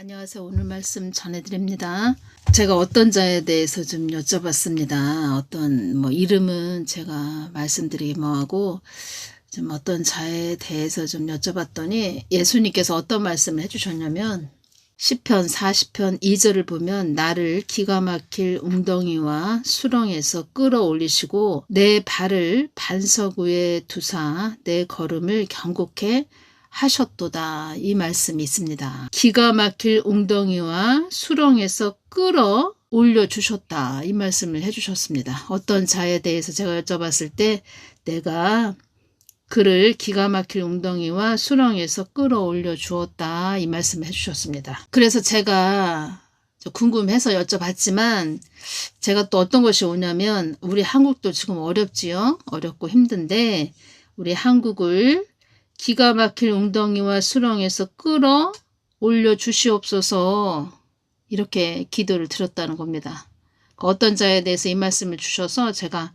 안녕하세요. 오늘 말씀 전해드립니다. 제가 어떤 자에 대해서 좀 여쭤봤습니다. 어떤 이름은 제가 말씀드리기 뭐하고 좀 어떤 자에 대해서 좀 여쭤봤더니 예수님께서 어떤 말씀을 해주셨냐면 시편 40편 2절을 보면 나를 기가 막힐 웅덩이와 수렁에서 끌어올리시고 내 발을 반석 위에 두사 내 걸음을 견고케 하셨도다, 이 말씀이 있습니다. 기가 막힐 웅덩이와 수렁에서 끌어 올려주셨다, 이 말씀을 해주셨습니다. 어떤 자에 대해서 제가 여쭤봤을 때 내가 그를 기가 막힐 웅덩이와 수렁에서 끌어올려 주었다, 이 말씀을 해주셨습니다. 그래서 제가 궁금해서 여쭤봤지만 제가 또 어떤 것이 오냐면 우리 한국도 지금 어렵지요. 어렵고 힘든데 우리 한국을 기가 막힐 웅덩이와 수렁에서 끌어 올려 주시옵소서, 이렇게 기도를 드렸다는 겁니다. 어떤 자에 대해서 이 말씀을 주셔서 제가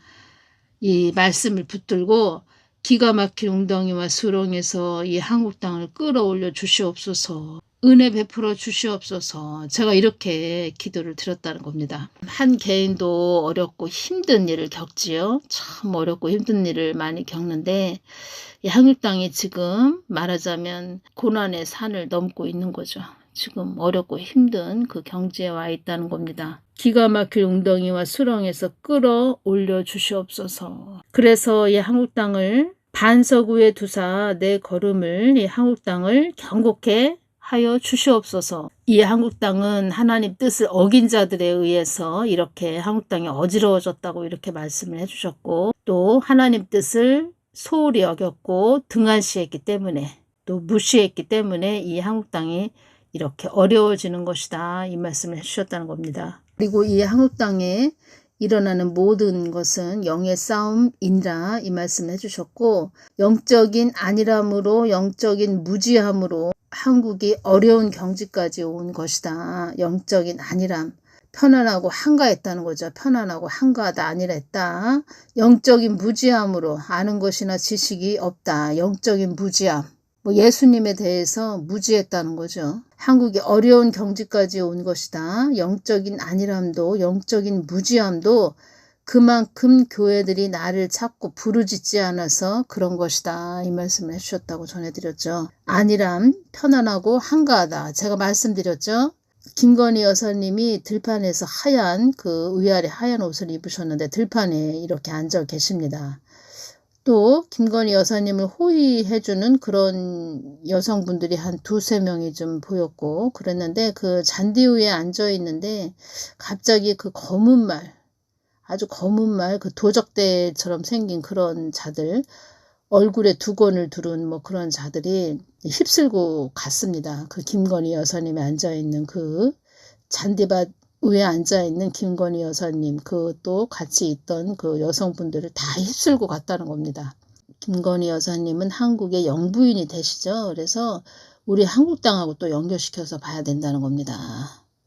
이 말씀을 붙들고 기가 막힐 웅덩이와 수렁에서 이 한국 땅을 끌어올려 주시옵소서, 은혜 베풀어 주시옵소서, 제가 이렇게 기도를 드렸다는 겁니다. 한 개인도 어렵고 힘든 일을 겪지요. 참 어렵고 힘든 일을 많이 겪는데 이 한국 땅이 지금 말하자면 고난의 산을 넘고 있는 거죠. 지금 어렵고 힘든 그 경지에 와 있다는 겁니다. 기가 막힐 웅덩이와 수렁에서 끌어올려 주시옵소서. 그래서 이 한국 땅을 반석 위에 두사 내 걸음을 이 한국 땅을 견고케 하여 주시옵소서. 이 한국 땅은 하나님 뜻을 어긴 자들에 의해서 이렇게 한국 땅이 어지러워졌다고 이렇게 말씀을 해주셨고, 또 하나님 뜻을 소홀히 여겼고 등한시했기 때문에, 또 무시했기 때문에 이 한국 땅이 이렇게 어려워지는 것이다, 이 말씀을 해주셨다는 겁니다. 그리고 이 한국 땅에 일어나는 모든 것은 영의 싸움이라, 이 말씀을 해주셨고, 영적인 안일함으로 영적인 무지함으로 한국이 어려운 경지까지 온 것이다. 영적인 안일함, 편안하고 한가했다는 거죠. 편안하고 한가하다, 안일했다. 영적인 무지함으로 아는 것이나 지식이 없다. 영적인 무지함, 예수님에 대해서 무지했다는 거죠. 한국이 어려운 경지까지 온 것이다. 영적인 안일함도 영적인 무지함도 그만큼 교회들이 나를 찾고 부르짖지 않아서 그런 것이다, 이 말씀을 해주셨다고 전해드렸죠. 안일함, 편안하고 한가하다, 제가 말씀드렸죠. 김건희 여사님이 들판에서 하얀 그 위아래 하얀 옷을 입으셨는데 들판에 이렇게 앉아 계십니다. 또 김건희 여사님을 호위해주는 그런 여성분들이 한 두세 명이 좀 보였고 그랬는데 그 잔디 위에 앉아 있는데 갑자기 그 검은 말, 아주 검은 말, 그 도적대처럼 생긴 그런 자들, 얼굴에 두건을 두른 그런 자들이 휩쓸고 갔습니다. 그 김건희 여사님이 앉아있는 그 잔디밭 위에 앉아있는 김건희 여사님, 또 같이 있던 그 여성분들을 다 휩쓸고 갔다는 겁니다. 김건희 여사님은 한국의 영부인이 되시죠. 그래서 우리 한국 땅하고 또 연결시켜서 봐야 된다는 겁니다.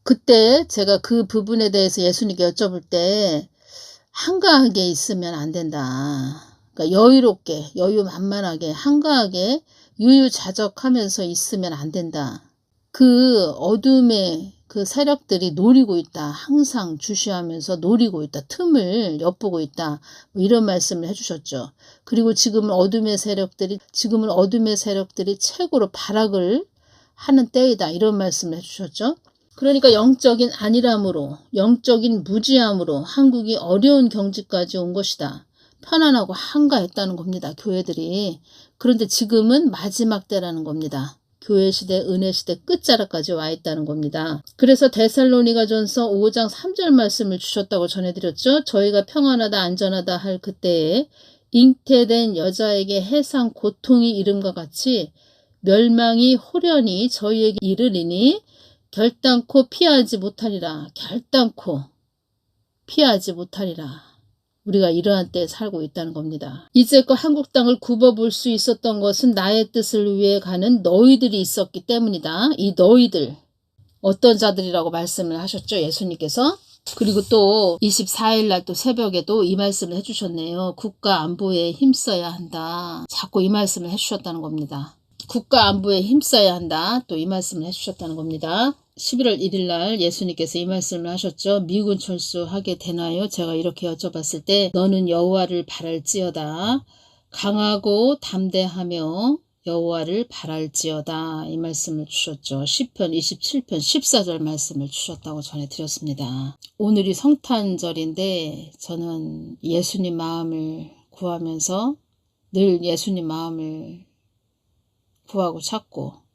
그때 제가 그 부분에 대해서 예수님께 여쭤볼 때 한가하게 있으면 안 된다. 그러니까 여유롭게, 여유만만하게, 한가하게, 유유자적하면서 있으면 안 된다. 그 어둠의 그 세력들이 노리고 있다. 항상 주시하면서 노리고 있다. 틈을 엿보고 있다. 이런 말씀을 해주셨죠. 그리고 지금은 어둠의 세력들이 최고로 발악을 하는 때이다. 이런 말씀을 해주셨죠. 그러니까 영적인 안일함으로, 영적인 무지함으로 한국이 어려운 경지까지 온 것이다. 편안하고 한가했다는 겁니다, 교회들이. 그런데 지금은 마지막 때라는 겁니다. 교회 시대, 은혜 시대 끝자락까지 와 있다는 겁니다. 그래서 데살로니가전서 5장 3절 말씀을 주셨다고 전해드렸죠. 저희가 평안하다 안전하다 할 그때에 잉태된 여자에게 해상 고통이 이름과 같이 멸망이 호련히 저희에게 이르리니 결단코 피하지 못하리라. 결단코 피하지 못하리라. 우리가 이러한 때에 살고 있다는 겁니다. 이제껏 한국 땅을 굽어볼 수 있었던 것은 나의 뜻을 위해 가는 너희들이 있었기 때문이다. 이 너희들, 어떤 자들이라고 말씀을 하셨죠, 예수님께서. 그리고 또 24일 날 또 새벽에도 이 말씀을 해주셨네요. 국가 안보에 힘써야 한다. 자꾸 이 말씀을 해주셨다는 겁니다. 국가 안보에 힘써야 한다. 또 이 말씀을 해주셨다는 겁니다. 11월 1일 날 예수님께서 이 말씀을 하셨죠. 미군 철수하게 되나요? 제가 이렇게 여쭤봤을 때 너는 여호와를 바랄지어다. 강하고 담대하며 여호와를 바랄지어다. 이 말씀을 주셨죠. 시편 27편 14절 말씀을 주셨다고 전해드렸습니다. 오늘이 성탄절인데 저는 예수님 마음을 구하면서 늘 예수님 마음을 구하고 찾고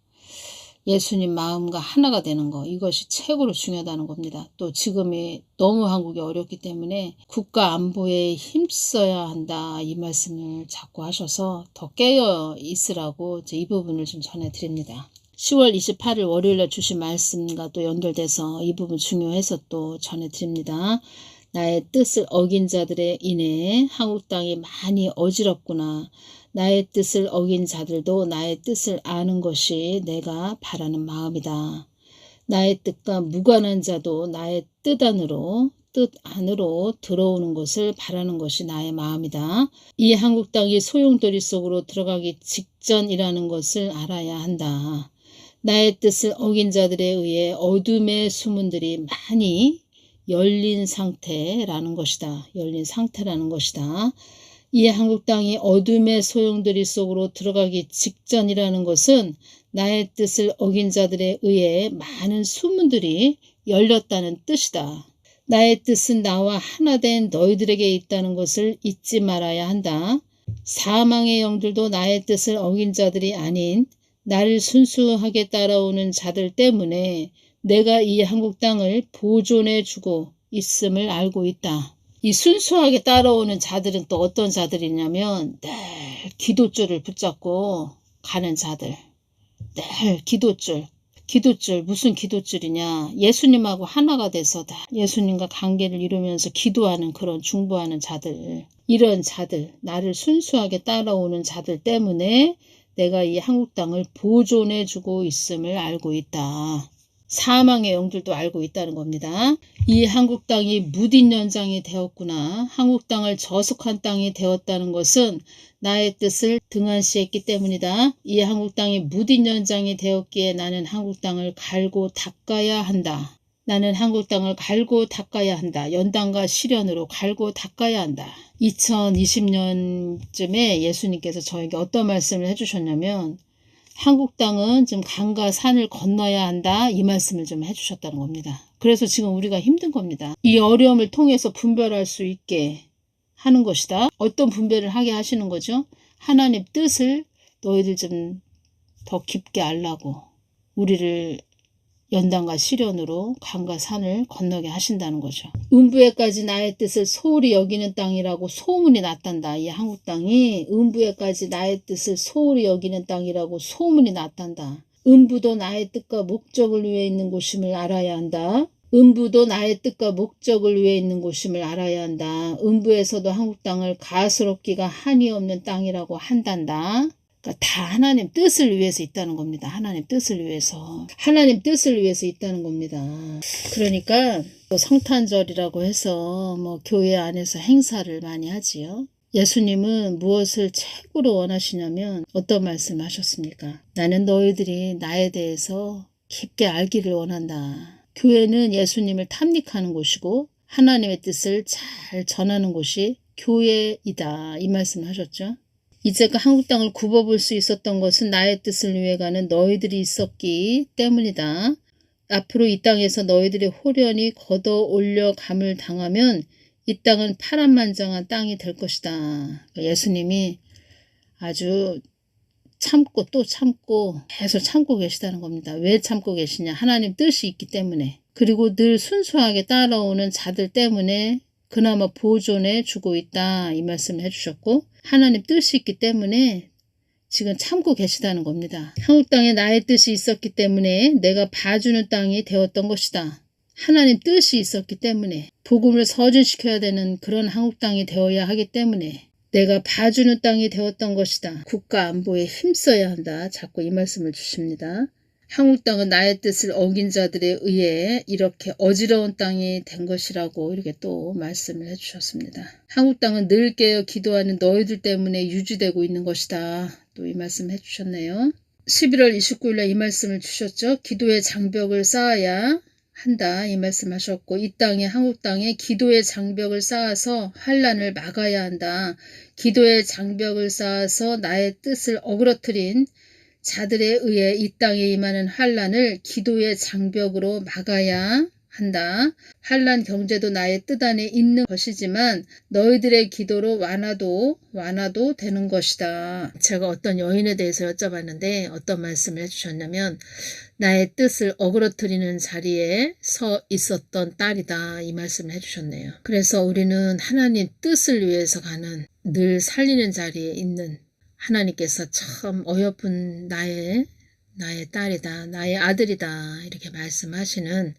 예수님 마음과 하나가 되는 거, 이것이 최고로 중요하다는 겁니다. 또 지금이 너무 한국이 어렵기 때문에 국가 안보에 힘써야 한다, 이 말씀을 자꾸 하셔서 더 깨어 있으라고 이 부분을 좀 전해드립니다. 10월 28일 월요일에 주신 말씀과 또 연결돼서 이 부분 중요해서 또 전해드립니다. 나의 뜻을 어긴 자들에 인해 한국 땅이 많이 어지럽구나. 나의 뜻을 어긴 자들도 나의 뜻을 아는 것이 내가 바라는 마음이다. 나의 뜻과 무관한 자도 나의 뜻 안으로 들어오는 것을 바라는 것이 나의 마음이다. 이 한국 땅이 소용돌이 속으로 들어가기 직전이라는 것을 알아야 한다. 나의 뜻을 어긴 자들에 의해 어둠의 수문들이 많이 열린 상태라는 것이다. 이 한국 땅이 어둠의 소용돌이 속으로 들어가기 직전이라는 것은 나의 뜻을 어긴 자들에 의해 많은 수문들이 열렸다는 뜻이다. 나의 뜻은 나와 하나 된 너희들에게 있다는 것을 잊지 말아야 한다. 사망의 영들도 나의 뜻을 어긴 자들이 아닌 나를 순수하게 따라오는 자들 때문에 내가 이 한국 땅을 보존해 주고 있음을 알고 있다. 이 순수하게 따라오는 자들은 또 어떤 자들이냐면 늘 기도줄을 붙잡고 가는 자들. 늘 기도줄. 무슨 기도줄이냐. 예수님하고 하나가 돼서 다 예수님과 관계를 이루면서 기도하는 그런 중보하는 자들. 이런 자들, 나를 순수하게 따라오는 자들 때문에 내가 이 한국 땅을 보존해 주고 있음을 알고 있다. 사망의 영들도 알고 있다는 겁니다. 이 한국 땅이 무딘 연장이 되었구나. 한국 땅을 저속한 땅이 되었다는 것은 나의 뜻을 등한시했기 때문이다. 이 한국 땅이 무딘 연장이 되었기에 나는 한국 땅을 갈고 닦아야 한다. 연단과 시련으로 갈고 닦아야 한다. 2020년쯤에 예수님께서 저에게 어떤 말씀을 해주셨냐면 한국 땅은 좀 강과 산을 건너야 한다, 이 말씀을 좀 해주셨다는 겁니다. 그래서 지금 우리가 힘든 겁니다. 이 어려움을 통해서 분별할 수 있게 하는 것이다. 어떤 분별을 하게 하시는 거죠? 하나님 뜻을 너희들 좀 더 깊게 알라고 우리를 연단과 시련으로 강과 산을 건너게 하신다는 거죠. 음부에까지 나의 뜻을 소홀히 여기는 땅이라고 소문이 났단다. 이 한국 땅이 음부에까지 나의 뜻을 소홀히 여기는 땅이라고 소문이 났단다. 음부도 나의 뜻과 목적을 위해 있는 곳임을 알아야 한다. 음부에서도 한국 땅을 가스롭기가 한이 없는 땅이라고 한단다. 그러니까 다 하나님 뜻을 위해서 있다는 겁니다. 하나님 뜻을 위해서 있다는 겁니다. 그러니까 성탄절이라고 해서 교회 안에서 행사를 많이 하지요. 예수님은 무엇을 최고로 원하시냐면 어떤 말씀을 하셨습니까? 나는 너희들이 나에 대해서 깊게 알기를 원한다. 교회는 예수님을 탐닉하는 곳이고 하나님의 뜻을 잘 전하는 곳이 교회이다, 이 말씀을 하셨죠. 이제껏 한국 땅을 굽어볼 수 있었던 것은 나의 뜻을 위해 가는 너희들이 있었기 때문이다. 앞으로 이 땅에서 너희들이 홀연히 걷어 올려감을 당하면 이 땅은 파란만장한 땅이 될 것이다. 예수님이 아주 참고 또 참고 계속 참고 계시다는 겁니다. 왜 참고 계시냐? 하나님 뜻이 있기 때문에. 그리고 늘 순수하게 따라오는 자들 때문에 그나마 보존해 주고 있다, 이 말씀을 해주셨고 하나님 뜻이 있기 때문에 지금 참고 계시다는 겁니다. 한국 땅에 나의 뜻이 있었기 때문에 내가 봐주는 땅이 되었던 것이다. 하나님 뜻이 있었기 때문에 복음을 서준시켜야 되는 그런 한국 땅이 되어야 하기 때문에 내가 봐주는 땅이 되었던 것이다. 국가 안보에 힘써야 한다. 자꾸 이 말씀을 주십니다. 한국 땅은 나의 뜻을 어긴 자들에 의해 이렇게 어지러운 땅이 된 것이라고 이렇게 또 말씀을 해주셨습니다. 한국 땅은 늘 깨어 기도하는 너희들 때문에 유지되고 있는 것이다. 또 이 말씀 해주셨네요. 11월 29일에 이 말씀을 주셨죠. 기도의 장벽을 쌓아야 한다 이 말씀하셨고, 이 땅에, 한국 땅에 기도의 장벽을 쌓아서 환난을 막아야 한다. 기도의 장벽을 쌓아서 나의 뜻을 어그러뜨린 자들에 의해 이 땅에 임하는 환난을 기도의 장벽으로 막아야 한다. 환난 경제도 나의 뜻 안에 있는 것이지만 너희들의 기도로 완화도 되는 것이다. 제가 어떤 여인에 대해서 여쭤봤는데 어떤 말씀을 해주셨냐면, 나의 뜻을 어그러뜨리는 자리에 서 있었던 딸이다 이 말씀을 해주셨네요. 그래서 우리는 하나님 뜻을 위해서 가는, 늘 살리는 자리에 있는, 하나님께서 참 어여쁜 나의 딸이다, 나의 아들이다 이렇게 말씀하시는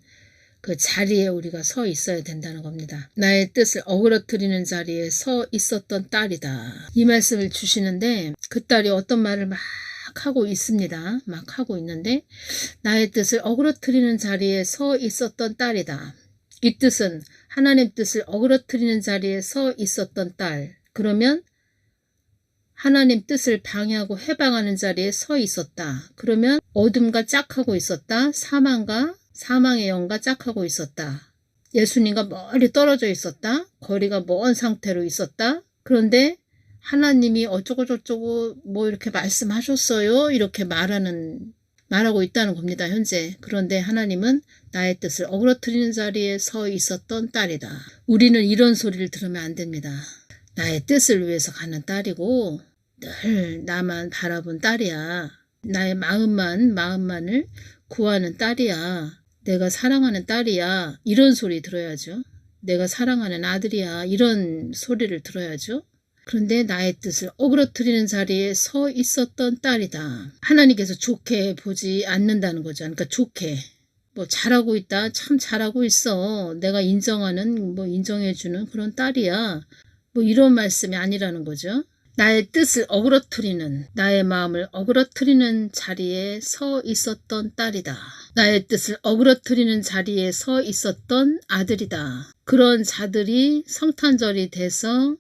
그 자리에 우리가 서 있어야 된다는 겁니다. 나의 뜻을 어그러뜨리는 자리에 서 있었던 딸이다 이 말씀을 주시는데, 그 딸이 어떤 말을 막 하고 있습니다. 막 하고 있는데, 나의 뜻을 어그러뜨리는 자리에 서 있었던 딸이다. 이 뜻은 하나님 뜻을 어그러뜨리는 자리에 서 있었던 딸. 그러면 하나님 뜻을 방해하고 해방하는 자리에 서 있었다. 그러면 어둠과 짝하고 있었다. 사망의 영과 짝하고 있었다. 예수님과 멀리 떨어져 있었다. 거리가 먼 상태로 있었다. 그런데 하나님이 어쩌고저쩌고 뭐 이렇게 말씀하셨어요 이렇게 말하고 있다는 겁니다, 현재. 그런데 하나님은 나의 뜻을 어그러뜨리는 자리에 서 있었던 딸이다. 우리는 이런 소리를 들으면 안 됩니다. 나의 뜻을 위해서 가는 딸이고 늘 나만 바라본 딸이야. 나의 마음만을 구하는 딸이야. 내가 사랑하는 딸이야. 이런 소리 들어야죠. 내가 사랑하는 아들이야. 이런 소리를 들어야죠. 그런데 나의 뜻을 어그러뜨리는 자리에 서 있었던 딸이다. 하나님께서 좋게 보지 않는다는 거죠. 그러니까 좋게. 뭐 잘하고 있다. 참 잘하고 있어. 내가 인정하는, 인정해주는 그런 딸이야. 이런 말씀이 아니라는 거죠. 나의 뜻을 어그러뜨리는, 나의 마음을 어그러뜨리는 자리에 서 있었던 딸이다. 나의 뜻을 어그러뜨리는 자리에 서 있었던 아들이다. 그런 자들이 성탄절이 돼서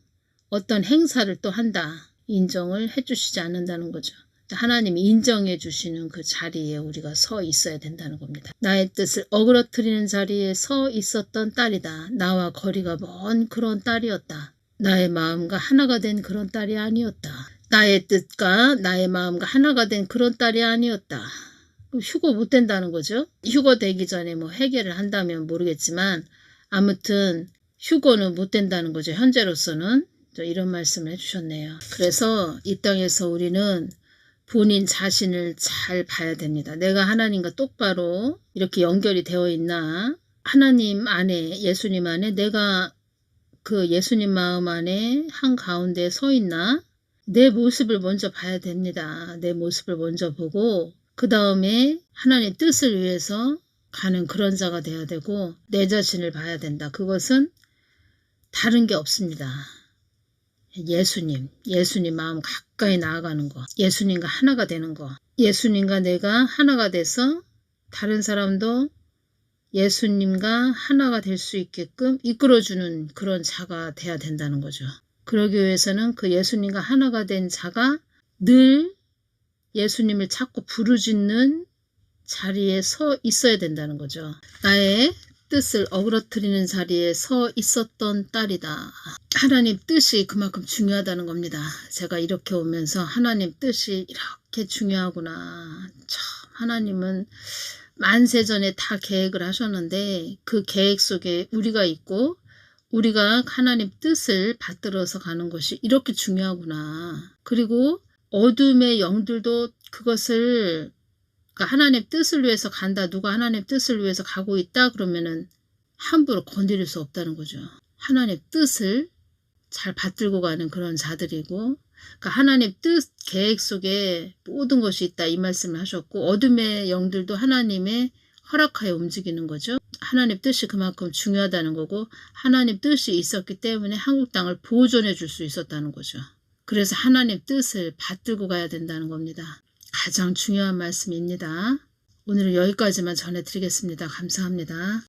어떤 행사를 또 한다. 인정을 해주시지 않는다는 거죠. 하나님이 인정해 주시는 그 자리에 우리가 서 있어야 된다는 겁니다. 나의 뜻을 어그러뜨리는 자리에 서 있었던 딸이다. 나와 거리가 먼 그런 딸이었다. 나의 마음과 하나가 된 그런 딸이 아니었다. 나의 뜻과 나의 마음과 하나가 된 그런 딸이 아니었다. 휴거 못 된다는 거죠. 휴거 되기 전에 해결을 한다면 모르겠지만 아무튼 휴거는 못 된다는 거죠. 현재로서는. 이런 말씀을 해주셨네요. 그래서 이 땅에서 우리는 본인 자신을 잘 봐야 됩니다. 내가 하나님과 똑바로 이렇게 연결이 되어 있나, 하나님 안에, 예수님 안에, 내가 그 예수님 마음 안에 한가운데 서 있나, 내 모습을 먼저 봐야 됩니다. 내 모습을 먼저 보고 그 다음에 하나님 뜻을 위해서 가는 그런 자가 돼야 되고, 내 자신을 봐야 된다. 그것은 다른 게 없습니다. 예수님 마음 가까이 나아가는 거, 예수님과 하나가 되는 거, 예수님과 내가 하나가 돼서 다른 사람도 예수님과 하나가 될 수 있게끔 이끌어주는 그런 자가 돼야 된다는 거죠. 그러기 위해서는 그 예수님과 하나가 된 자가 늘 예수님을 찾고 부르짖는 자리에 서 있어야 된다는 거죠. 나의 뜻을 어그러뜨리는 자리에 서 있었던 딸이다. 하나님 뜻이 그만큼 중요하다는 겁니다. 제가 이렇게 오면서 하나님 뜻이 이렇게 중요하구나. 참, 하나님은 만세전에 다 계획을 하셨는데 그 계획 속에 우리가 있고, 우리가 하나님 뜻을 받들어서 가는 것이 이렇게 중요하구나. 그리고 어둠의 영들도 그것을, 그러니까 하나님 뜻을 위해서 간다. 누가 하나님 뜻을 위해서 가고 있다 그러면은 함부로 건드릴 수 없다는 거죠. 하나님 뜻을 잘 받들고 가는 그런 자들이고, 그러니까 하나님 뜻 계획 속에 모든 것이 있다 이 말씀을 하셨고, 어둠의 영들도 하나님의 허락하에 움직이는 거죠. 하나님 뜻이 그만큼 중요하다는 거고, 하나님 뜻이 있었기 때문에 한국 땅을 보존해 줄 수 있었다는 거죠. 그래서 하나님 뜻을 받들고 가야 된다는 겁니다. 가장 중요한 말씀입니다. 오늘은 여기까지만 전해드리겠습니다. 감사합니다.